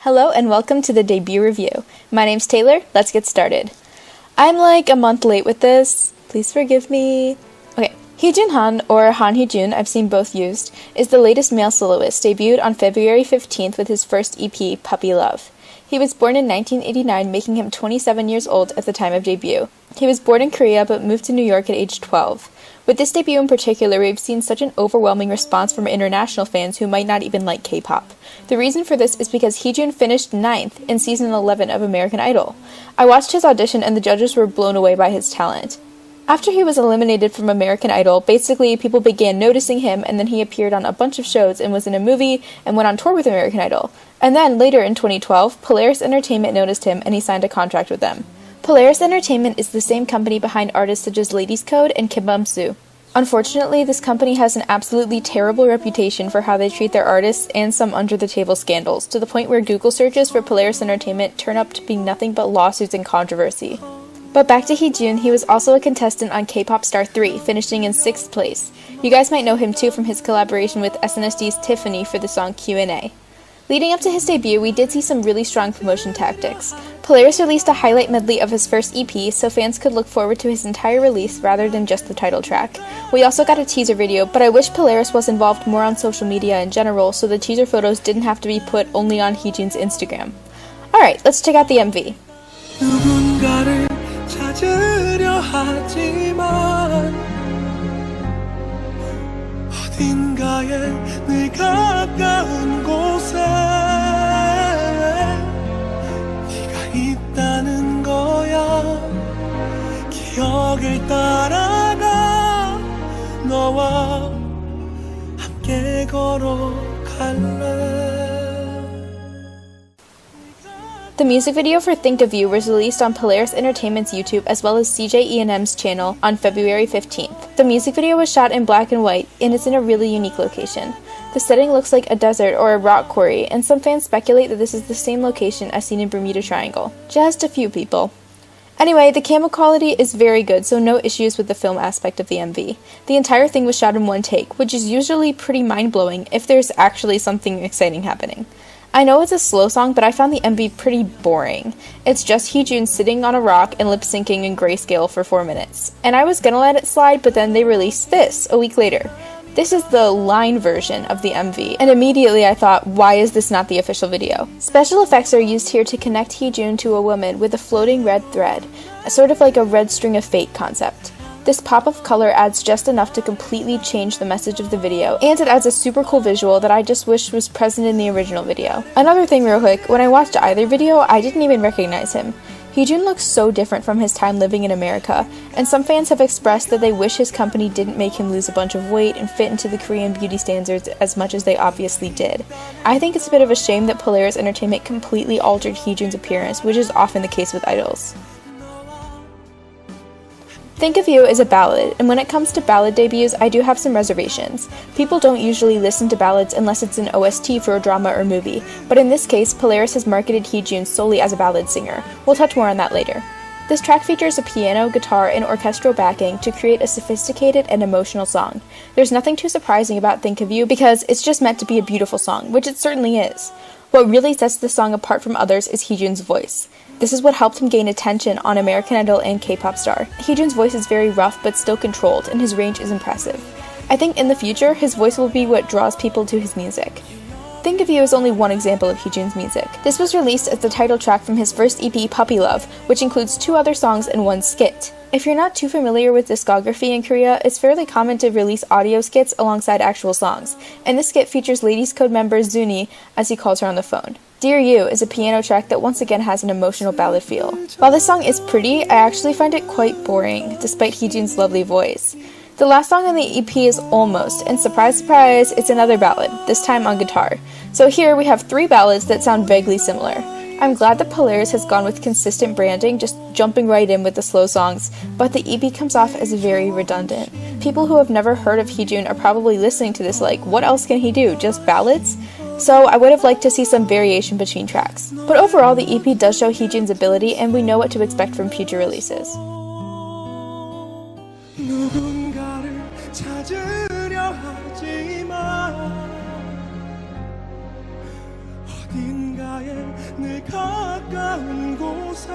Hello and welcome to the debut review. My name's Taylor, let's get started. I'm like a month late with this, please forgive me. Okay, Heejun Han, or Han Heejun, I've seen both used, is the latest male soloist, debuted on February 15th with his first EP, Puppy Love. He was born in 1989, making him 27 years old at the time of debut. He was born in Korea but moved to New York at age 12. With this debut in particular, we've seen such an overwhelming response from international fans who might not even like K-pop. The reason for this is because Heejun finished 9th in season 11 of American Idol. I watched his audition and the judges were blown away by his talent. After he was eliminated from American Idol, basically people began noticing him, and then he appeared on a bunch of shows and was in a movie and went on tour with American Idol. And then later in 2012, Polaris Entertainment noticed him and he signed a contract with them. Polaris Entertainment is the same company behind artists such as Ladies Code and Kim Bum-soo. Unfortunately, this company has an absolutely terrible reputation for how they treat their artists and some under-the-table scandals, to the point where Google searches for Polaris Entertainment turn up to be nothing but lawsuits and controversy. But back to Heejun, he was also a contestant on K-Pop Star 3, finishing in 6th place. You guys might know him too from his collaboration with SNSD Tiffany for the song Q&A. Leading up to his debut, we did see some really strong promotion tactics. Polaris released a highlight medley of his first EP, so fans could look forward to his entire release rather than just the title track. We also got a teaser video, but I wish Polaris was involved more on social media in general, so the teaser photos didn't have to be put only on Heejun's Instagram. Alright, let's check out the MV. 누군가를 찾으려 하지만 어딘가에 늘 가까운 곳에 네가 있다는 거야. 기억을 따라가 너와 함께 걸어갈래. The music video for Think of You was released on Polaris Entertainment's YouTube as well as CJ E&M's channel on February 15th. The music video was shot in black and white, and it's in a really unique location. The setting looks like a desert or a rock quarry, and some fans speculate that this is the same location as seen in Bermuda Triangle. Just a few people. Anyway, the camera quality is very good, so no issues with the film aspect of the MV. The entire thing was shot in one take, which is usually pretty mind-blowing if there's actually something exciting happening. I know it's a slow song, but I found the MV pretty boring. It's just Heejun sitting on a rock and lip-syncing in grayscale for 4 minutes. And I was gonna let it slide, but then they released this a week later. This is the line version of the MV, and immediately I thought, why is this not the official video? Special effects are used here to connect Heejun to a woman with a floating red thread, sort of like a red string of fate concept. This pop of color adds just enough to completely change the message of the video, and it adds a super cool visual that I just wish was present in the original video. Another thing real quick, when I watched either video, I didn't even recognize him. Heejun looks so different from his time living in America, and some fans have expressed that they wish his company didn't make him lose a bunch of weight and fit into the Korean beauty standards as much as they obviously did. I think it's a bit of a shame that Polaris Entertainment completely altered Heejun's appearance, which is often the case with idols. Think of You is a ballad, and when it comes to ballad debuts, I do have some reservations. People don't usually listen to ballads unless it's an OST for a drama or movie, but in this case, Polaris has marketed Heejun solely as a ballad singer. We'll touch more on that later. This track features a piano, guitar, and orchestral backing to create a sophisticated and emotional song. There's nothing too surprising about Think of You because it's just meant to be a beautiful song, which it certainly is. What really sets this song apart from others is Heejun's voice. This is what helped him gain attention on American Idol and K-Pop Star. Heejun's voice is very rough but still controlled, and his range is impressive. I think in the future, his voice will be what draws people to his music. Think of You is only one example of Heejun's music. This was released as the title track from his first EP, Puppy Love, which includes 2 other songs and 1 skit. If you're not too familiar with discography in Korea, it's fairly common to release audio skits alongside actual songs, and this skit features Ladies Code member Zuni as he calls her on the phone. Dear You is a piano track that once again has an emotional ballad feel. While this song is pretty, I actually find it quite boring, despite Heejun's lovely voice. The last song on the EP is Almost, and surprise surprise, it's another ballad, this time on guitar. So here we have 3 ballads that sound vaguely similar. I'm glad that Polaris has gone with consistent branding, just jumping right in with the slow songs, but the EP comes off as very redundant. People who have never heard of Heejun are probably listening to this like, what else can he do, just ballads? So I would have liked to see some variation between tracks. But overall, the EP does show Heejun's ability, and we know what to expect from future releases. 누군가를 찾으려 하지만 어딘가에 늘 가까운 곳에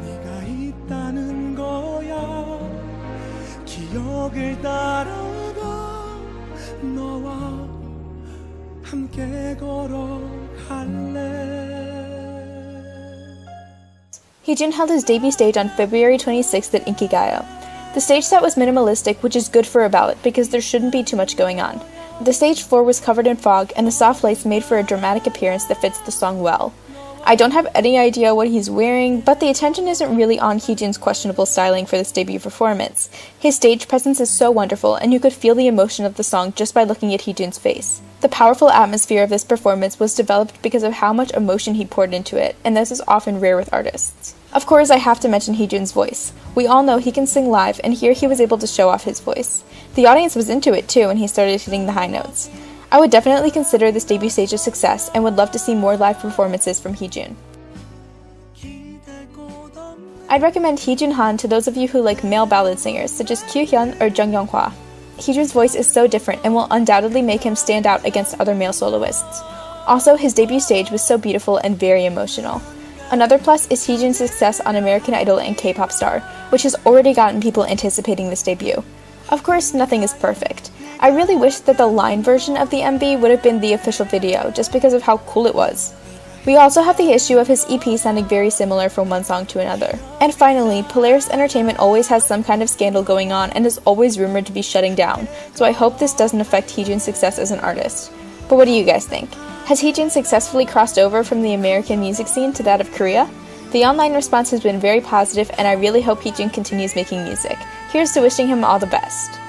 네가 있다는 거야 기억을 따라가 너와 함께 걸어갈래 Heejun held his debut stage on February 26th at Inkigayo. The stage set was minimalistic, which is good for a ballad because there shouldn't be too much going on. The stage floor was covered in fog, and the soft lights made for a dramatic appearance that fits the song well. I don't have any idea what he's wearing, but the attention isn't really on Heejun's questionable styling for this debut performance. His stage presence is so wonderful, and you could feel the emotion of the song just by looking at Heejun's face. The powerful atmosphere of this performance was developed because of how much emotion he poured into it, and this is often rare with artists. Of course, I have to mention Heejun's voice. We all know he can sing live, and here he was able to show off his voice. The audience was into it too when he started hitting the high notes. I would definitely consider this debut stage a success and would love to see more live performances from Heejun. I'd recommend Heejun Han to those of you who like male ballad singers such as Kyu-hyun or Jung Young-hwa. Heejun's voice is so different and will undoubtedly make him stand out against other male soloists. Also, his debut stage was so beautiful and very emotional. Another plus is Heejun's success on American Idol and K-pop Star, which has already gotten people anticipating this debut. Of course, nothing is perfect. I really wish that the line version of the MV would have been the official video, just because of how cool it was. We also have the issue of his EP sounding very similar from one song to another. And finally, Polaris Entertainment always has some kind of scandal going on and is always rumored to be shutting down, so I hope this doesn't affect Heejun's success as an artist. But what do you guys think? Has Heejun successfully crossed over from the American music scene to that of Korea? The online response has been very positive, and I really hope Heejun continues making music. Here's to wishing him all the best.